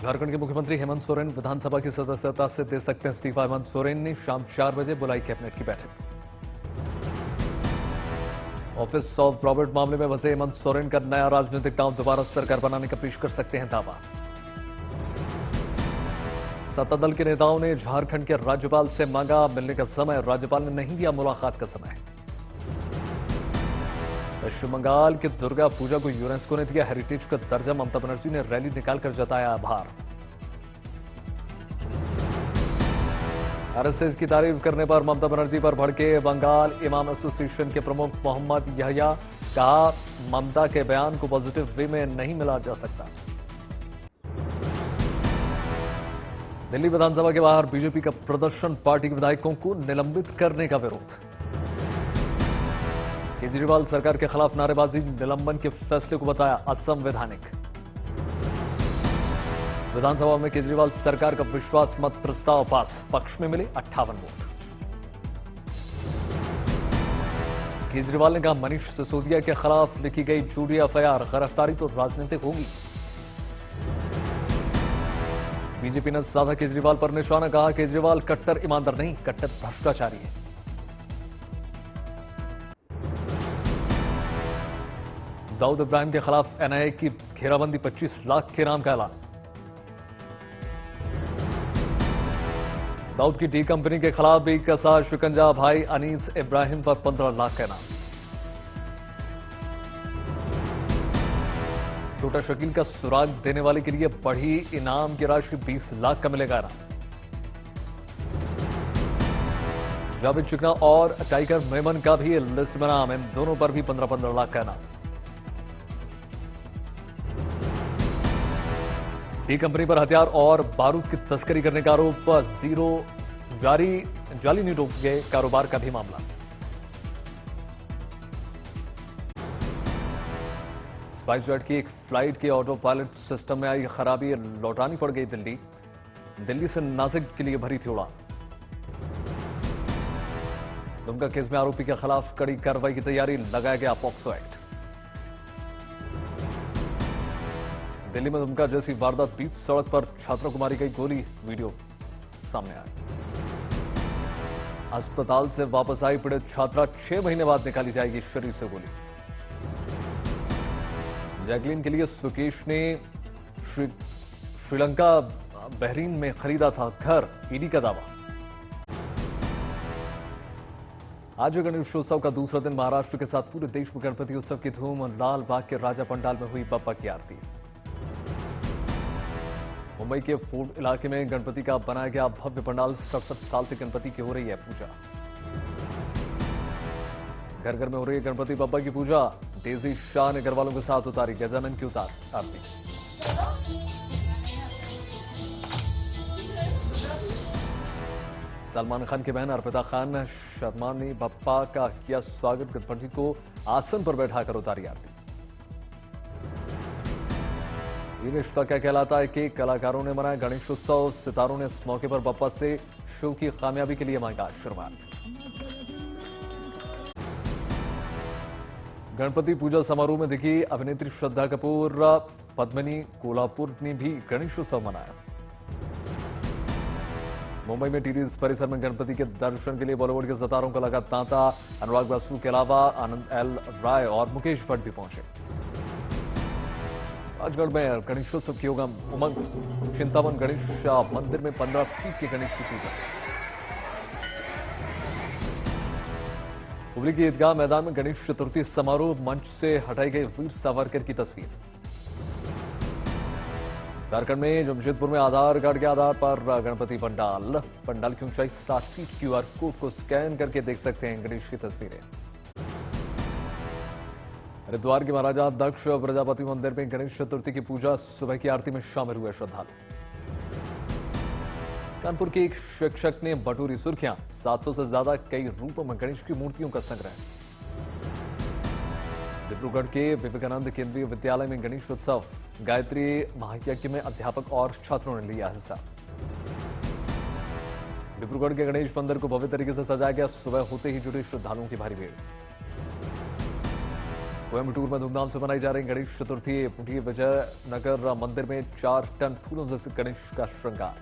झारखंड के मुख्यमंत्री हेमंत सोरेन विधानसभा की सदस्यता से दे सकते हैं इस्तीफा। हेमंत सोरेन ने शाम 4 बजे बुलाई कैबिनेट की बैठक। ऑफिस ऑफ रॉबर्ट मामले में फंसे हेमंत सोरेन का नया राजनीतिक दांव, दोबारा सरकार बनाने का पेश कर सकते हैं दावा। सत्ता दल के नेताओं ने झारखंड के राज्यपाल से मांगा मिलने का समय, राज्यपाल ने नहीं दिया मुलाकात का समय। पश्चिम बंगाल की दुर्गा पूजा को यूनेस्को ने दिया हेरिटेज का दर्जा, ममता बनर्जी ने रैली निकालकर जताया आभार। आरएसएस की तारीफ करने पर ममता बनर्जी पर भड़के बंगाल इमाम एसोसिएशन के प्रमुख मोहम्मद यहया, कहा ममता के बयान को पॉजिटिव वे में नहीं मिला जा सकता। दिल्ली विधानसभा के बाहर बीजेपी का प्रदर्शन, पार्टी के विधायकों को निलंबित करने का विरोध। केजरीवाल सरकार के खिलाफ नारेबाजी, निलंबन के फैसले को बताया असंवैधानिक। विधानसभा में केजरीवाल सरकार का विश्वास मत प्रस्ताव पास, पक्ष में मिले 58 वोट। केजरीवाल ने कहा मनीष सिसोदिया के खिलाफ लिखी गई झूठी एफआईआर, गिरफ्तारी तो राजनीतिक होगी। बीजेपी ने साधा केजरीवाल पर निशाना, कहा केजरीवाल कट्टर ईमानदार नहीं, कट्टर भ्रष्टाचारी है। दाऊद इब्राहिम के खिलाफ एनआईए की घेराबंदी, 25 लाख के नाम का ऐलान। दाऊद की डी कंपनी के खिलाफ भी कसा शिकंजा, भाई अनीस इब्राहिम पर 15 लाख का इनाम। छोटा शकील का सुराग देने वाले के लिए बढ़ी इनाम की राशि, 20 लाख का मिलेगा इनाम। जावेद चिकना और टाइगर मेमन का भी लिस्ट में नाम, इन दोनों पर भी 15-15 लाख का इनाम। डी कंपनी पर हथियार और बारूद की तस्करी करने का आरोप, जाली नोटों के कारोबार का भी मामला। स्पाइस जेट की एक फ्लाइट के ऑटो पायलट सिस्टम में आई खराबी, लौटानी पड़ गई दिल्ली से नासिक के लिए भरी थी उड़ान। दुमका केस में आरोपी के खिलाफ कड़ी कार्रवाई की तैयारी, लगाया गया पॉक्सो एक्ट। दिल्ली में दुमका जैसी वारदात, 20 सड़क पर छात्रों को मारी गई गोली, वीडियो सामने आया। अस्पताल से वापस आई पीड़ित छात्रा, 6 महीने बाद निकाली जाएगी शरीर से गोली। जैकलीन के लिए सुकेश ने श्रीलंका बहरीन में खरीदा था घर, ईडी का दावा। आज गणेशोत्सव का दूसरा दिन, महाराष्ट्र के साथ पूरे देश में गणपति उत्सव की धूम। लाल बाग के राजा पंडाल में हुई बप्पा की आरती। मुंबई के फोर्ट इलाके में गणपति का बनाया गया भव्य पंडाल, 67 साल से गणपति की हो रही है पूजा। घर घर में हो रही है गणपति बप्पा की पूजा। डेजी शाह ने घर वालों के साथ उतारी गजानन की आरती। सलमान खान की बहन अर्पिता खान शर्मा ने बप्पा का किया स्वागत, गणपति को आसन पर बैठाकर उतारी आरती। ये रिश्ता क्या कहलाता है कि कलाकारों ने मनाया गणेशोत्सव, सितारों ने इस मौके पर बप्पा से शो की कामयाबी के लिए मांगा आशीर्वाद। गणपति पूजा समारोह में दिखी अभिनेत्री श्रद्धा कपूर, पद्मिनी कोल्हापुर ने भी गणेशोत्सव मनाया। मुंबई में टीडीएस परिसर में गणपति के दर्शन के लिए बॉलीवुड के सितारों का लगा तांता। अनुराग बासु के अलावा आनंद एल राय और मुकेश भट्ट भी पहुंचे। राजगढ़ में गणेशोत्सव की होगा उमंग, चिंतावन गणेश मंदिर में 15 फीट के गणेश की पूजा। हुबली की ईदगाह मैदान में गणेश चतुर्थी समारोह, मंच से हटाई गई वीर सावरकर की तस्वीर। झारखंड में जमशेदपुर में आधार कार्ड के आधार पर गणपति पंडाल की ऊंचाई 7 फीट, क्यूआर कोड को स्कैन करके देख सकते हैं गणेश की तस्वीरें। हरिद्वार के महाराजा दक्ष प्रजापति मंदिर में गणेश चतुर्थी की पूजा, सुबह की आरती में शामिल हुए श्रद्धालु। कानपुर के एक शिक्षक ने बटोरी सुर्खियां, 700 से ज्यादा कई रूपों में गणेश की मूर्तियों का संग्रह। डिब्रूगढ़ के विवेकानंद केंद्रीय विद्यालय में गणेश उत्सव, गायत्री महायज्ञ में अध्यापक और छात्रों ने लिया हिस्सा। डिब्रूगढ़ के गणेश मंदिर को भव्य तरीके से सजाया गया, सुबह होते ही जुटे श्रद्धालुओं की भारी भीड़। कोयम्बटूर में धूमधाम से मनाई जा रही गणेश चतुर्थी। पुटी विजय नगर मंदिर में 4 टन फूलों से गणेश का श्रृंगार।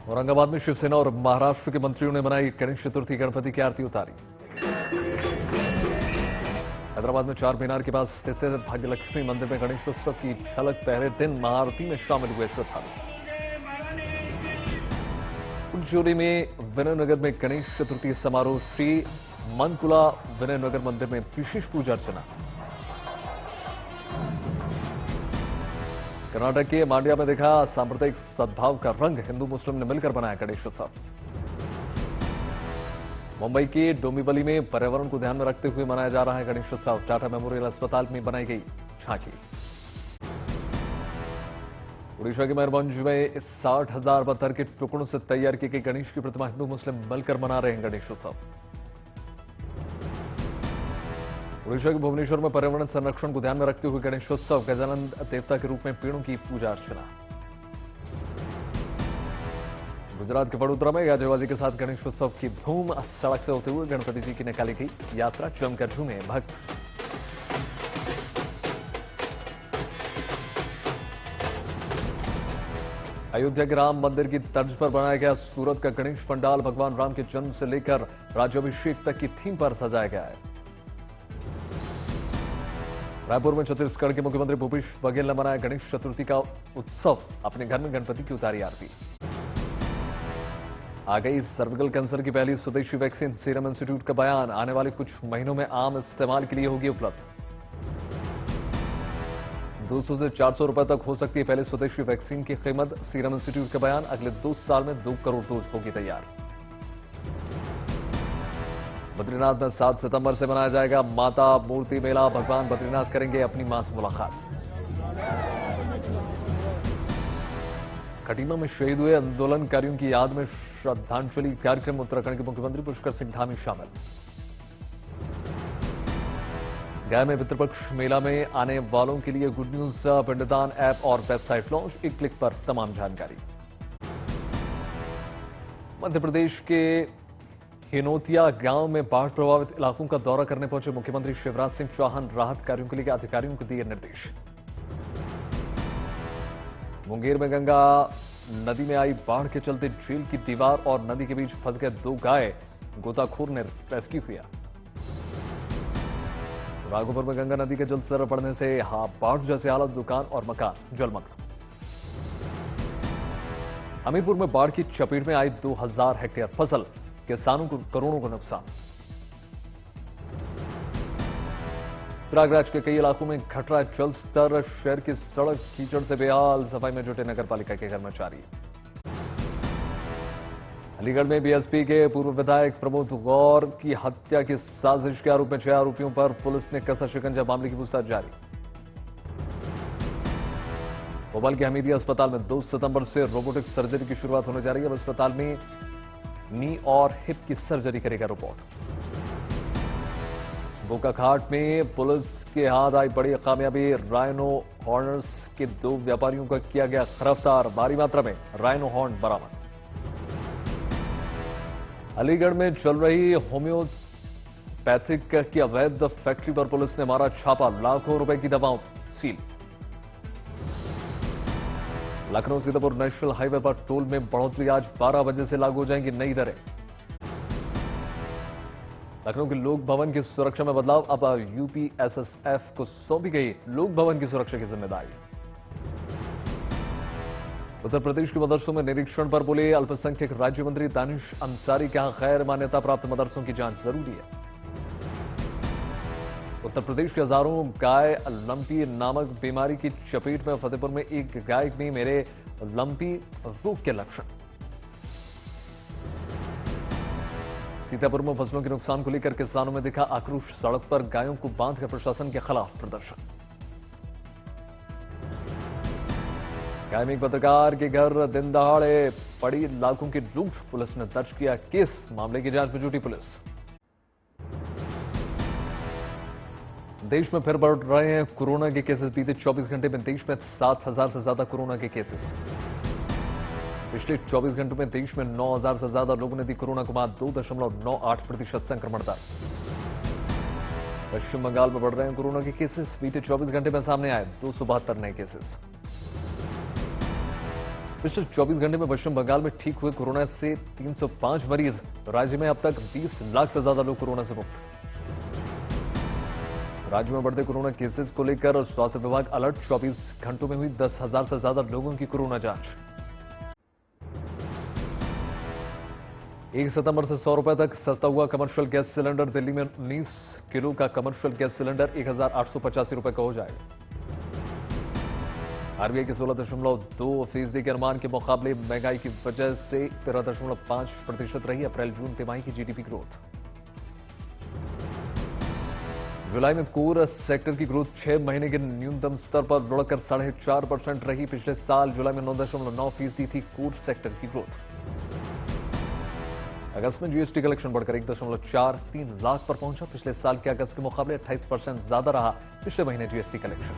औरंगाबाद में शिवसेना और महाराष्ट्र के मंत्रियों ने मनाई गणेश चतुर्थी, गणपति की आरती उतारी। हैदराबाद में चार मीनार के पास स्थित भाग्यलक्ष्मी मंदिर में गणेशोत्सव की झलक। पहले दिन महाआरती में शामिल हुए श्रद्धालु। पुंचोली में विनयनगर में गणेश चतुर्थी समारोह। श्री मनकुला विनयनगर मंदिर में विशेष पूजा अर्चना। कर्नाटक के मांड्या में देखा सांप्रदायिक सद्भाव का रंग। हिंदू मुस्लिम ने मिलकर बनाया गणेशोत्सव। मुंबई के डोंबिवली में पर्यावरण को ध्यान में रखते हुए मनाया जा रहा है गणेशोत्सव। टाटा मेमोरियल अस्पताल में बनाई गई झांकी। उड़ीसा के मयूरभंज में 60,000 पत्थर के टुकड़ों से तैयार की गई गणेश की प्रतिमा हिंदू मुस्लिम मिलकर मना रहे हैं गणेशोत्सव। उड़ीसा के भुवनेश्वर में पर्यावरण संरक्षण को ध्यान में रखते हुए गणेशोत्सव। गजानंद देवता के रूप में पेड़ों की पूजा अर्चना। गुजरात के वडोदरा में गाजेबाजी के साथ गणेशोत्सव की धूम। सड़क से होते हुए गणपति जी की निकाली गई यात्रा। जमकर झूमे भक्त। अयोध्या के राम मंदिर की तर्ज पर बनाया गया सूरत का गणेश पंडाल। भगवान राम के जन्म से लेकर राज्याभिषेक तक की थीम पर सजाया गया है। रायपुर में छत्तीसगढ़ के मुख्यमंत्री भूपेश बघेल ने मनाया गणेश चतुर्थी का उत्सव। अपने घर में गणपति की उतारी आरती। आ गई सर्विकल कैंसर की पहली स्वदेशी वैक्सीन। सीरम इंस्टीट्यूट का बयान। आने वाले कुछ महीनों में आम इस्तेमाल के लिए होगी उपलब्ध। 200 से 400 रुपए तक हो सकती है पहले स्वदेशी वैक्सीन की कीमत। सीरम इंस्टीट्यूट का बयान। अगले 2 साल में 2 करोड़ डोज होगी तैयार। बद्रीनाथ में 7 सितंबर से मनाया जाएगा माता मूर्ति मेला। भगवान बद्रीनाथ करेंगे अपनी मां से मुलाकात। खटीमा में शहीद हुए आंदोलनकारियों की याद में श्रद्धांजलि कार्यक्रम। उत्तराखंड के मुख्यमंत्री पुष्कर सिंह धामी शामिल। गया में पितृपक्ष मेला में आने वालों के लिए गुड न्यूज। पिंडदान ऐप और वेबसाइट लॉन्च। एक क्लिक पर तमाम जानकारी। मध्य प्रदेश के हिनोतिया गांव में बाढ़ प्रभावित इलाकों का दौरा करने पहुंचे मुख्यमंत्री शिवराज सिंह चौहान। राहत कार्यों के लिए अधिकारियों को दिए निर्देश। मुंगेर में गंगा नदी में आई बाढ़ के चलते जेल की दीवार और नदी के बीच फंस गए 2 गाय। गोताखोर ने रेस्क्यू किया। राघोपुर में गंगा नदी के जलस्तर बढ़ने से बाढ़ जैसे हालत। दुकान और मकान जलमग्न। हमीरपुर में बाढ़ की चपेट में आई 2000 हेक्टेयर फसल। किसानों को करोड़ों का नुकसान। प्रयागराज के कई इलाकों में घट रहा है जल स्तर। शहर की सड़क कीचड़ से बेहाल। सफाई में जुटे नगरपालिका के कर्मचारी। अलीगढ़ में बीएसपी के पूर्व विधायक प्रमोद गौर की हत्या की साजिश के आरोप में 6 आरोपियों पर पुलिस ने कसा शिकंजा। मामले की पूछताछ जारी। भोपाल के हमीदिया अस्पताल में 2 सितंबर से रोबोटिक सर्जरी की शुरुआत होने जा रही है। अब अस्पताल में नी और हिप की सर्जरी करेगा रोबोट। बोकाखाट में पुलिस के हाथ आई बड़ी कामयाबी। राइनो हॉर्नर्स के 2 व्यापारियों का किया गया गिरफ्तार। भारी मात्रा में राइनो हॉर्न बरामद। अलीगढ़ में चल रही होम्योपैथिक की अवैध फैक्ट्री पर पुलिस ने मारा छापा। लाखों रुपए की दवाओं seal. Lucknow Sitapur national highway पर टोल में बढ़ोतरी। आज 12 बजे से लागू हो जाएंगी नई दरें। लखनऊ के लोक भवन की सुरक्षा में बदलाव। अब यूपीएसएसएफ को सौंपी गई लोक भवन की सुरक्षा की जिम्मेदारी। उत्तर प्रदेश के मदरसों में निरीक्षण पर बोले अल्पसंख्यक राज्य मंत्री दानिश अंसारी। कहा गैर मान्यता प्राप्त मदरसों की जांच जरूरी है। उत्तर प्रदेश के हजारों गाय लंपी नामक बीमारी की चपेट में। फतेहपुर में एक गाय में मेरे लंपी रोग के लक्षण। सीतापुर में फसलों के नुकसान को लेकर किसानों में दिखा आक्रोश। सड़क पर गायों को बांधकर प्रशासन के खिलाफ प्रदर्शन। गाय में एक पत्रकार के घर दिन दहाड़े पड़ी लाखों की लूट। पुलिस ने दर्ज किया केस। मामले की जांच में जुटी पुलिस। देश में फिर बढ़ रहे हैं कोरोना के केसेस। बीते 24 घंटे में देश में 7,000 से ज्यादा कोरोना के केसेस। पिछले 24 घंटों में देश में 9,000 से ज्यादा लोगों ने दी कोरोना को मात। 2.98% संक्रमण दर। पश्चिम बंगाल में बढ़ रहे हैं कोरोना के केसेस। बीते 24 घंटे में सामने आए 272 नए केसेस। पिछले 24 घंटे में पश्चिम बंगाल में ठीक हुए कोरोना से 305 मरीज। राज्य में अब तक 20 लाख से ज्यादा लोग कोरोना से मुक्त। राज्य में बढ़ते कोरोना केसेस को लेकर स्वास्थ्य विभाग अलर्ट। 24 घंटों में हुई 10,000 से ज्यादा लोगों की कोरोना जांच। 1 सितंबर से 100 रुपए तक सस्ता हुआ कमर्शियल गैस सिलेंडर। दिल्ली में 19 किलो का कमर्शियल गैस सिलेंडर 1,885 रुपए का हो जाएगा। आरबीआई के 16.2% के अनुमान के मुकाबले महंगाई की वजह से 13.5% रही अप्रैल जून तिमाही की जीडीपी ग्रोथ। जुलाई में कोर सेक्टर की ग्रोथ 6 महीने के न्यूनतम स्तर पर बढ़कर 4.5% रही। पिछले साल जुलाई में 9.9% थी कोर सेक्टर की ग्रोथ। अगस्त में जीएसटी कलेक्शन बढ़कर 1.43 लाख पर पहुंचा। पिछले साल के अगस्त के मुकाबले 28% ज्यादा रहा पिछले महीने जीएसटी कलेक्शन।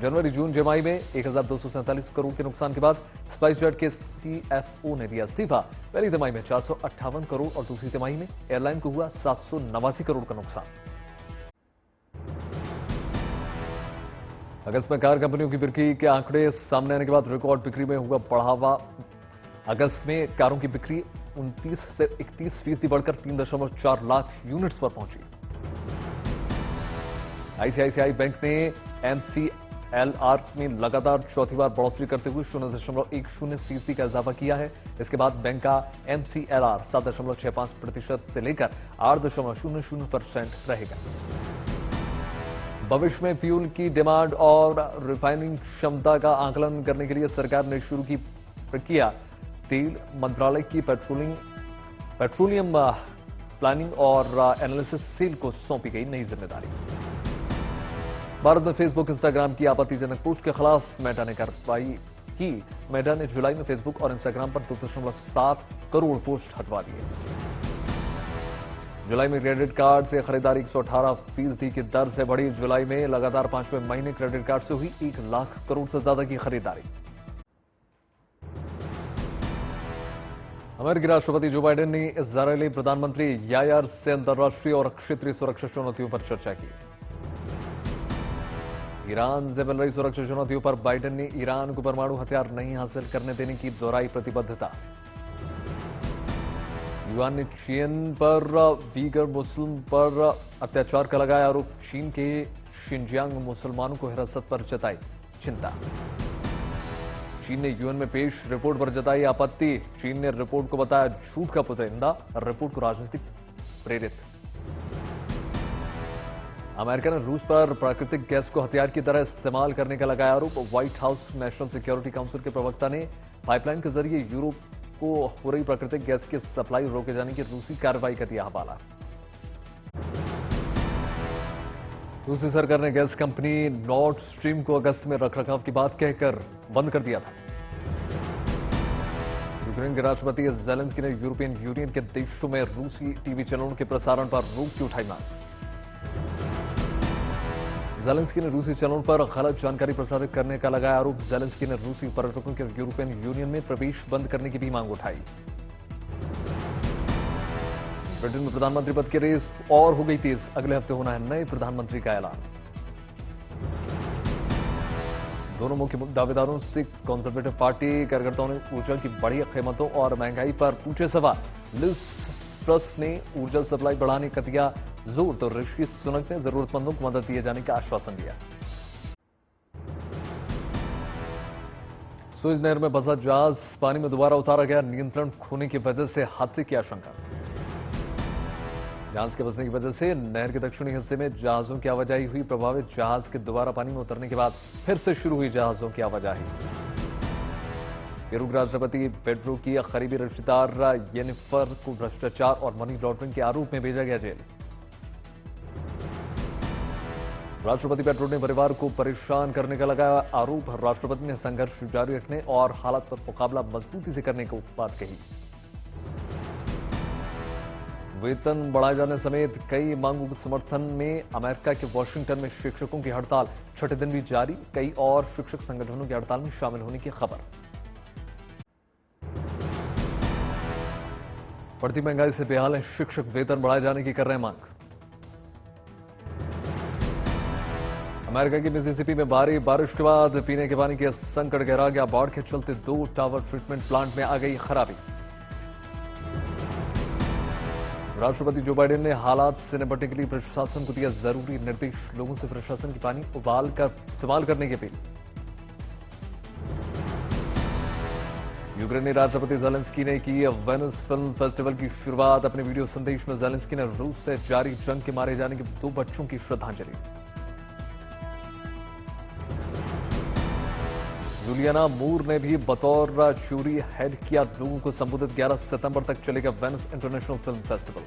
जनवरी जून तिमाही में 1,247 करोड़ के नुकसान के बाद स्पाइसजेट के सीएफओ ने दिया इस्तीफा। पहली तिमाही में 458 करोड़ और दूसरी तिमाही में एयरलाइन को हुआ 789 करोड़ का नुकसान। अगस्त में कार कंपनियों की बिक्री के आंकड़े सामने आने के बाद रिकॉर्ड बिक्री में हुआ बढ़ावा। अगस्त में कारों की बिक्री 29 से 31% बढ़कर 3.4 लाख यूनिट्स पर पहुंची। आईसीआईसीआई बैंक ने एमसीएलआर में लगातार चौथी बार बढ़ोतरी करते हुए 0.10% का इजाफा किया है। इसके बाद बैंक का एमसीएलआर 7.65% से लेकर 8.00% रहेगा। भविष्य में फ्यूल की डिमांड और रिफाइनिंग क्षमता का आकलन करने के लिए सरकार ने शुरू की प्रक्रिया। तेल मंत्रालय की पेट्रोलियम प्लानिंग और एनालिसिस सेल को सौंपी गई नई जिम्मेदारी। भारत में फेसबुक इंस्टाग्राम की आपत्तिजनक पोस्ट के खिलाफ मेटा ने कार्रवाई की। मेटा ने जुलाई में फेसबुक और इंस्टाग्राम पर 2.7 करोड़ पोस्ट हटवा दिए। जुलाई में क्रेडिट कार्ड से खरीदारी 118% की दर से बढ़ी। जुलाई में लगातार 5वें महीने क्रेडिट कार्ड से हुई 1 लाख करोड़ से ज्यादा की खरीदारी। अमेरिकी राष्ट्रपति जो बाइडेन ने इजरायली प्रधानमंत्री यायार से अंतर्राष्ट्रीय और क्षेत्रीय सुरक्षा चुनौतियों पर चर्चा की। ईरान से मिल रही सुरक्षा चुनौतियों पर बाइडेन ने ईरान को परमाणु हथियार नहीं हासिल करने देने की दोहराई प्रतिबद्धता। युआन ने चीन पर वीगर मुस्लिम पर अत्याचार का लगाया आरोप। चीन के शिनजियांग में मुसलमानों को हिरासत पर जताई चिंता। चीन ने यूएन में पेश रिपोर्ट पर जताई आपत्ति। चीन ने रिपोर्ट को बताया झूठ का पुतंदा, रिपोर्ट को राजनीतिक प्रेरित। अमेरिका ने रूस पर प्राकृतिक गैस को हथियार की तरह इस्तेमाल करने का लगाया आरोप। White house national security council के प्रवक्ता ने पाइपलाइन के जरिए यूरोप को हो रही प्राकृतिक गैस की सप्लाई रोके जाने की रूसी कार्रवाई का दिया हवाला। रूसी सरकार ने गैस कंपनी नॉर्ड स्ट्रीम को अगस्त में रखरखाव की बात कहकर बंद कर दिया था। यूक्रेन के राष्ट्रपति ज़ेलेंस्की ने यूरोपियन यूनियन के देशों में रूसी टीवी चैनलों के प्रसारण पर रोक की उठाई मांग। ज़ेलेंस्की ने रूसी चैनलों पर गलत जानकारी प्रसारित करने का लगाया आरोप। ज़ेलेंस्की ने रूसी पर्यटकों के यूरोपियन यूनियन में प्रवेश बंद करने की भी मांग उठाई। ब्रिटेन में प्रधानमंत्री पद की रेस और हो गई तेज। अगले हफ्ते होना है नए प्रधानमंत्री का ऐलान। दोनों मुख्य दावेदारों से कंजर्वेटिव पार्टी कार्यकर्ताओं ने ऊर्जा की बढ़ी कीमतों और महंगाई पर पूछे सवाल। लिज ट्रस ने ऊर्जा सप्लाई बढ़ाने का दिया जोर, तो ऋषि सुनक ने जरूरतमंदों को मदद दिए जाने का आश्वासन दिया। सुएज नहर में फंसा जहाज पानी में दोबारा उतारा गया। नियंत्रण खोने की वजह से हादसे की आशंका। जहाज के फंसने की वजह से नहर के दक्षिणी हिस्से में जहाजों की आवाजाही हुई प्रभावित। जहाज के दोबारा पानी में उतरने के बाद फिर से शुरू हुई जहाजों की आवाजाही। पेरू के राष्ट्रपति पेड्रो की करीबी रिश्तेदार येनिफर को भ्रष्टाचार और मनी लॉन्ड्रिंग के आरोप में भेजा गया जेल। राष्ट्रपति पेड्रो ने परिवार को परेशान करने का लगाया आरोप। राष्ट्रपति ने संघर्ष जारी रखने और हालात पर मुकाबला मजबूती से करने की बात कही। वेतन बढ़ाए जाने समेत कई मांगों के समर्थन में अमेरिका के वॉशिंगटन में शिक्षकों की हड़ताल 6ठे दिन भी जारी। कई और शिक्षक संगठनों की हड़ताल में शामिल होने की खबर। बढ़ती महंगाई से बेहाल हैं शिक्षक। वेतन बढ़ाए जाने की कर रहे हैं मांग। अमेरिका की मिसिसिपी में भारी बारिश के बाद पीने के पानी के संकट गहरा गया। बाढ़ के चलते 2 टावर ट्रीटमेंट प्लांट में आ गई खराबी। राष्ट्रपति जो बाइडेन ने हालात से निपटने के लिए प्रशासन को दिया जरूरी निर्देश। लोगों से प्रशासन की पानी उबाल कर इस्तेमाल करने की अपील। यूक्रेनी राष्ट्रपति ज़ेलेंस्की ने की वेनिस फिल्म फेस्टिवल की शुरुआत। अपने वीडियो संदेश में ज़ेलेंस्की ने रूस से जारी जंग के मारे जाने के 2 बच्चों की श्रद्धांजलि। जूलियाना मूर ने भी बतौर जूरी हेड किया। लोगों को संबोधित। 11 सितंबर तक चलेगा वेनिस इंटरनेशनल फिल्म फेस्टिवल।